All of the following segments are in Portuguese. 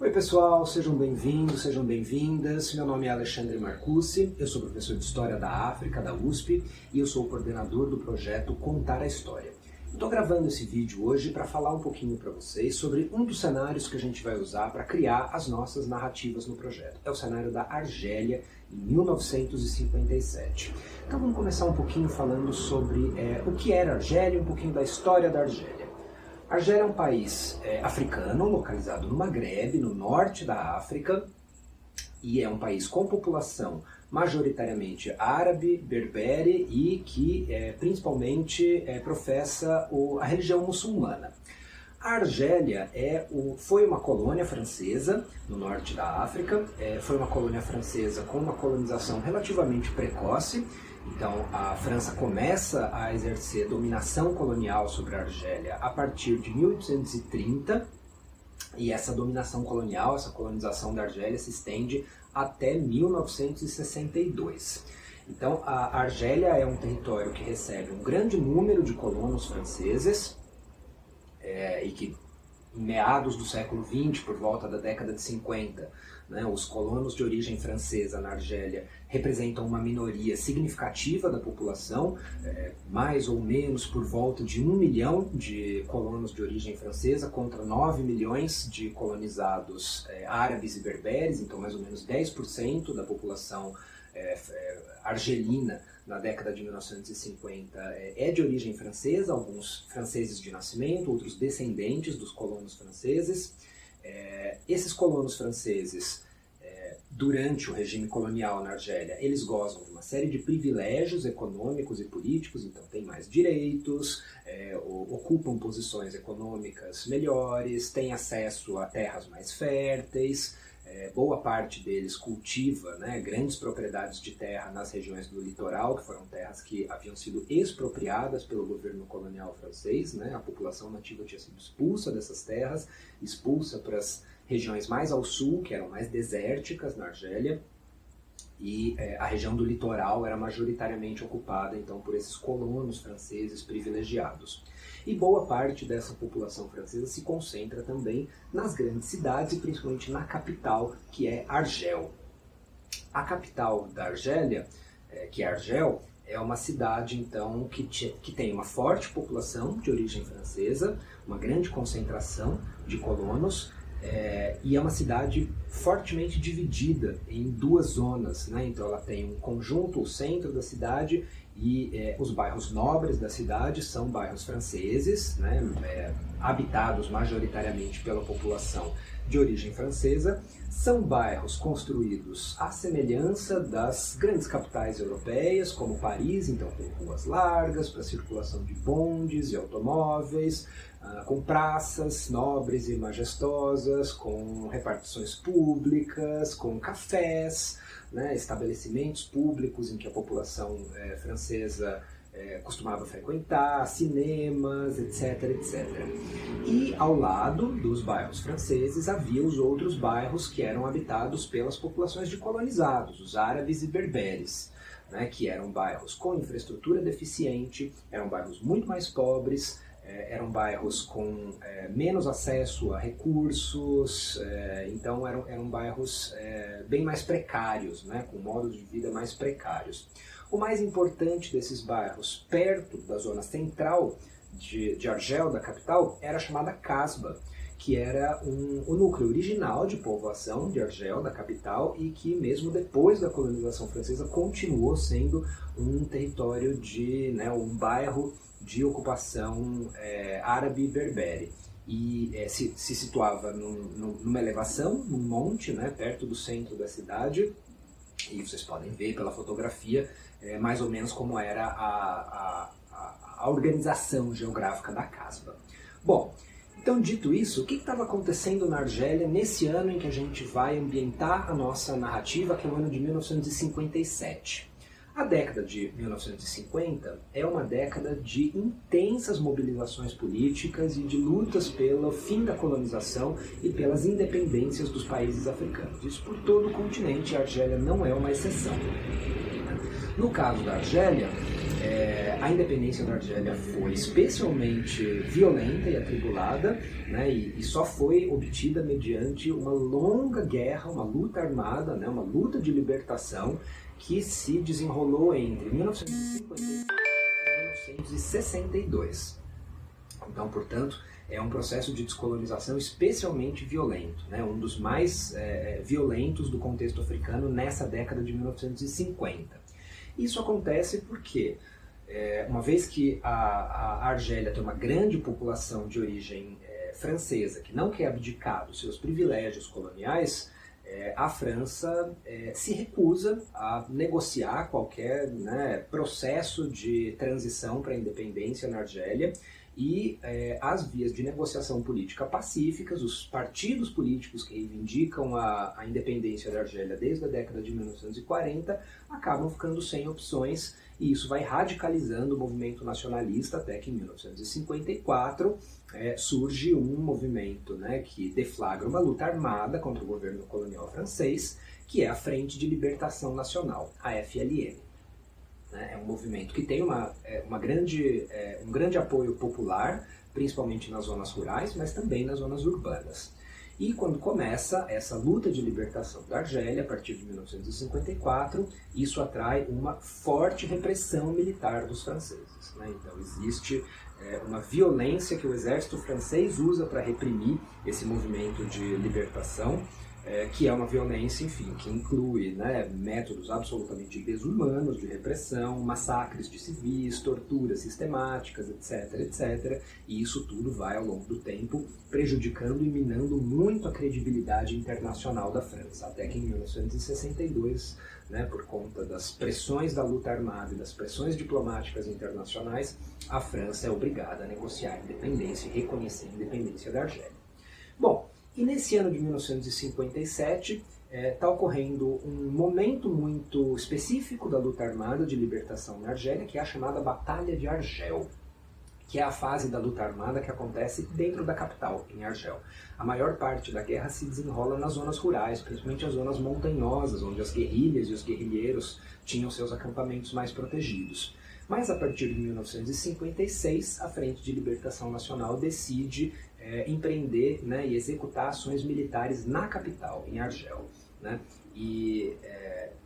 Oi pessoal, sejam bem-vindos, sejam bem-vindas. Meu nome é Alexandre Marcucci, eu sou professor de História da África, da USP, e eu sou o coordenador do projeto Contar a História. Estou gravando esse vídeo hoje para falar um pouquinho para vocês sobre um dos cenários que a gente vai usar para criar as nossas narrativas no projeto. É o cenário da Argélia, em 1957. Então vamos começar um pouquinho falando sobre o que era a Argélia, um pouquinho da história da Argélia. A Argélia é um país africano, localizado no Maghreb, no norte da África, e é um país com população majoritariamente árabe, berbere e que principalmente professa a religião muçulmana. A Argélia foi uma colônia francesa no norte da África, foi uma colônia francesa com uma colonização relativamente precoce. Então a França começa a exercer dominação colonial sobre a Argélia a partir de 1830, e essa dominação colonial, essa colonização da Argélia se estende até 1962. Então a Argélia é um território que recebe um grande número de colonos franceses, e que em meados do século XX, por volta da década de 50, os colonos de origem francesa na Argélia representam uma minoria significativa da população, mais ou menos por volta de 1 milhão de colonos de origem francesa contra 9 milhões de colonizados árabes e berberes, então mais ou menos 10% da população argelina na década de 1950 é de origem francesa, alguns franceses de nascimento, outros descendentes dos colonos franceses. Esses colonos franceses, durante o regime colonial na Argélia, eles gozam de uma série de privilégios econômicos e políticos, então têm mais direitos, ocupam posições econômicas melhores, têm acesso a terras mais férteis. Boa parte deles cultiva grandes propriedades de terra nas regiões do litoral, que foram terras que haviam sido expropriadas pelo governo colonial francês. A população nativa tinha sido expulsa dessas terras, expulsa para as regiões mais ao sul, que eram mais desérticas na Argélia, e a região do litoral era majoritariamente ocupada então por esses colonos franceses privilegiados. E boa parte dessa população francesa se concentra também nas grandes cidades, e principalmente na capital, que é Argel. A capital da Argélia, que é Argel, é uma cidade então que tem uma forte população de origem francesa, uma grande concentração de colonos, e é uma cidade fortemente dividida em duas zonas. Então ela tem um conjunto, o centro da cidade, e os bairros nobres da cidade são bairros franceses, habitados majoritariamente pela população de origem francesa. São bairros construídos à semelhança das grandes capitais europeias, como Paris, então com ruas largas para circulação de bondes e automóveis, com praças nobres e majestosas, com repartições públicas, com cafés, estabelecimentos públicos em que a população francesa costumava frequentar, cinemas, etc, etc. E ao lado dos bairros franceses havia os outros bairros que eram habitados pelas populações de colonizados, os árabes e berberes, que eram bairros com infraestrutura deficiente, eram bairros muito mais pobres, eram bairros com menos acesso a recursos, então eram bairros bem mais precários, com modos de vida mais precários. O mais importante desses bairros, perto da zona central de Argel, da capital, era a chamada Casbah, que era o núcleo original de povoação de Argel, da capital, e que mesmo depois da colonização francesa continuou sendo um território um bairro de ocupação árabe e berbere. E se situava numa elevação, num monte, perto do centro da cidade, e vocês podem ver pela fotografia mais ou menos como era a organização geográfica da Casbah. Bom, então dito isso, o que estava acontecendo na Argélia nesse ano em que a gente vai ambientar a nossa narrativa, que é o ano de 1957? A década de 1950 é uma década de intensas mobilizações políticas e de lutas pelo fim da colonização e pelas independências dos países africanos. Isso por todo o continente, a Argélia não é uma exceção. No caso da Argélia, A independência da Argélia foi especialmente violenta e atribulada, né, e só foi obtida mediante uma longa guerra, uma luta armada, né, uma luta de libertação que se desenrolou entre 1950 e 1962. Então, portanto, é um processo de descolonização especialmente violento, né? Um dos mais violentos do contexto africano nessa década de 1950. Isso acontece porque, uma vez que a Argélia tem uma grande população de origem francesa, que não quer abdicar dos seus privilégios coloniais, a França se recusa a negociar qualquer, né, processo de transição para a independência na Argélia, e as vias de negociação política pacíficas, os partidos políticos que reivindicam a independência da Argélia desde a década de 1940, acabam ficando sem opções, e isso vai radicalizando o movimento nacionalista até que em 1954 surge um movimento, né, que deflagra uma luta armada contra o governo colonial francês, que é a Frente de Libertação Nacional, a FLN. É um movimento que tem um grande apoio popular, principalmente nas zonas rurais, mas também nas zonas urbanas. E quando começa essa luta de libertação da Argélia, a partir de 1954, isso atrai uma forte repressão militar dos franceses, né? Então existe uma violência que o exército francês usa para reprimir esse movimento de libertação, que é uma violência, enfim, que inclui, né, métodos absolutamente desumanos de repressão, massacres de civis, torturas sistemáticas, etc, etc. E isso tudo vai, ao longo do tempo, prejudicando e minando muito a credibilidade internacional da França, até que em 1962, né, por conta das pressões da luta armada e das pressões diplomáticas internacionais, a França é obrigada a negociar a independência e reconhecer a independência da Argélia. Bom, e nesse ano de 1957 está ocorrendo um momento muito específico da luta armada de libertação na Argélia, que é a chamada Batalha de Argel, que é a fase da luta armada que acontece dentro da capital, em Argel. A maior parte da guerra se desenrola nas zonas rurais, principalmente as zonas montanhosas, onde as guerrilhas e os guerrilheiros tinham seus acampamentos mais protegidos. Mas a partir de 1956, a Frente de Libertação Nacional decide empreender, né, e executar ações militares na capital, em Argel, né? E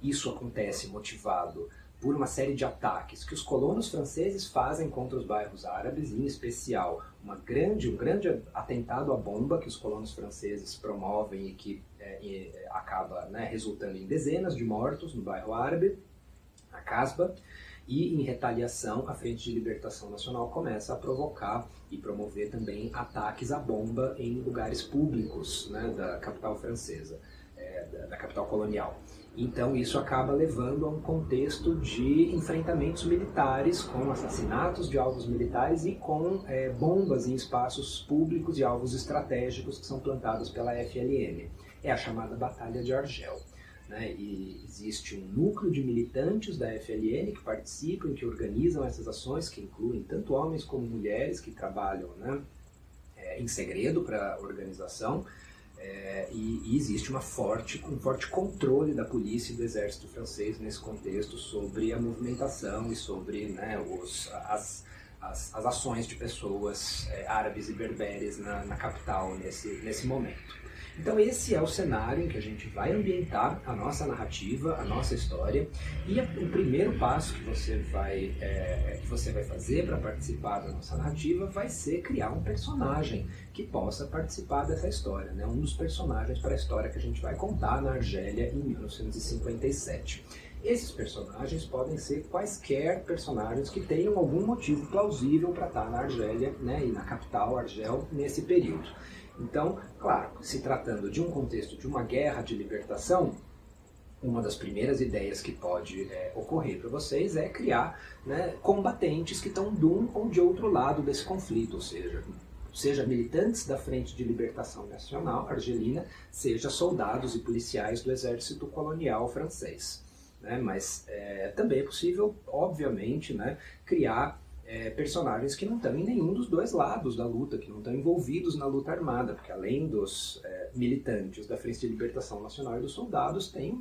isso acontece motivado por uma série de ataques que os colonos franceses fazem contra os bairros árabes, em especial um grande atentado à bomba que os colonos franceses promovem e que acaba, né, resultando em dezenas de mortos no bairro árabe, a Casbah. E, em retaliação, a Frente de Libertação Nacional começa a provocar e promover também ataques à bomba em lugares públicos, né, da capital francesa, da capital colonial. Então isso acaba levando a um contexto de enfrentamentos militares, com assassinatos de alvos militares e com bombas em espaços públicos e alvos estratégicos que são plantados pela FLN. É a chamada Batalha de Argel. Né, e existe um núcleo de militantes da FLN que participam, que organizam essas ações, que incluem tanto homens como mulheres que trabalham, né, em segredo para a organização, e existe um forte controle da polícia e do exército francês nesse contexto sobre a movimentação e sobre, né, as ações de pessoas árabes e berberes na capital nesse momento. Então esse é o cenário em que a gente vai ambientar a nossa narrativa, a nossa história, e o primeiro passo que você vai fazer para participar da nossa narrativa vai ser criar um personagem que possa participar dessa história, né? Um dos personagens para a história que a gente vai contar na Argélia em 1957. Esses personagens podem ser quaisquer personagens que tenham algum motivo plausível para estar na Argélia, né, e na capital, Argel, nesse período. Então, claro, se tratando de um contexto de uma guerra de libertação, uma das primeiras ideias que pode ocorrer para vocês é criar, né, combatentes que estão de um ou de outro lado desse conflito, ou seja militantes da Frente de Libertação Nacional argelina, seja soldados e policiais do exército colonial francês. Né? Mas também é possível, obviamente, né, criar personagens que não estão em nenhum dos dois lados da luta, que não estão envolvidos na luta armada, porque além dos militantes da Frente de Libertação Nacional e dos soldados, tem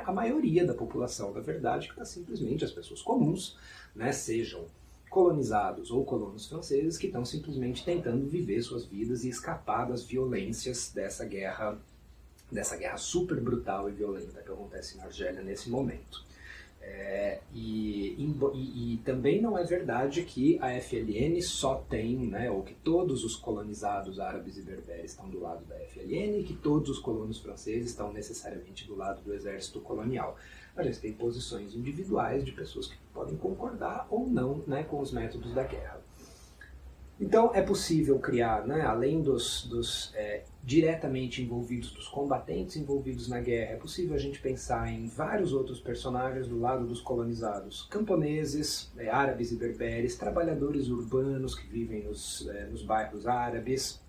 a maioria da população, na verdade, que está simplesmente as pessoas comuns, né, sejam colonizados ou colonos franceses, que estão simplesmente tentando viver suas vidas e escapar das violências dessa guerra super brutal e violenta que acontece na Argélia nesse momento. E também não é verdade que a FLN só tem, né, ou que todos os colonizados árabes e berberes estão do lado da FLN e que todos os colonos franceses estão necessariamente do lado do exército colonial. A gente tem posições individuais de pessoas que podem concordar ou não, né, com os métodos da guerra. Então é possível criar, né, além dos diretamente envolvidos, dos combatentes envolvidos na guerra, é possível a gente pensar em vários outros personagens do lado dos colonizados, camponeses, árabes e berberes, trabalhadores urbanos que vivem nos bairros árabes,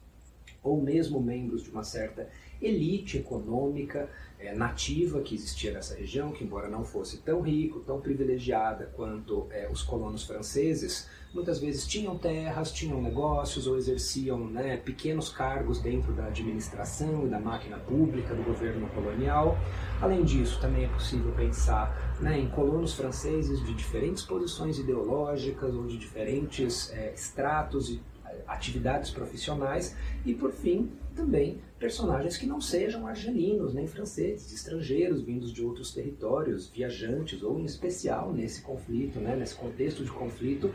ou mesmo membros de uma certa elite econômica nativa que existia nessa região, que embora não fosse tão rico, tão privilegiada quanto os colonos franceses, muitas vezes tinham terras, tinham negócios ou exerciam, né, pequenos cargos dentro da administração e da máquina pública do governo colonial. Além disso, também é possível pensar, né, em colonos franceses de diferentes posições ideológicas ou de diferentes estratos e atividades profissionais e, por fim, também personagens que não sejam argelinos, nem franceses, estrangeiros vindos de outros territórios, viajantes ou, em especial, nesse conflito, né, nesse contexto de conflito,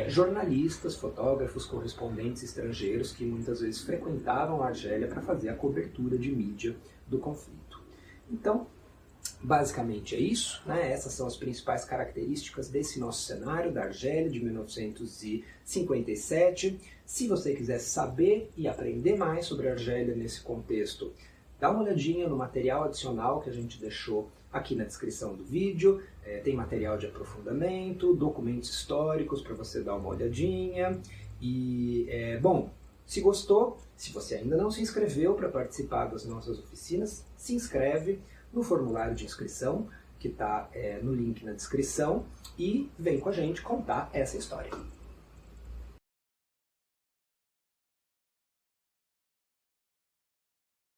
jornalistas, fotógrafos, correspondentes estrangeiros que muitas vezes frequentavam a Argélia para fazer a cobertura de mídia do conflito. Então, basicamente é isso, né? Essas são as principais características desse nosso cenário da Argélia de 1957. Se você quiser saber e aprender mais sobre a Argélia nesse contexto, dá uma olhadinha no material adicional que a gente deixou aqui na descrição do vídeo. Tem material de aprofundamento, documentos históricos para você dar uma olhadinha. E, bom, se gostou, se você ainda não se inscreveu para participar das nossas oficinas, se inscreve no formulário de inscrição, que está no link na descrição, e vem com a gente contar essa história.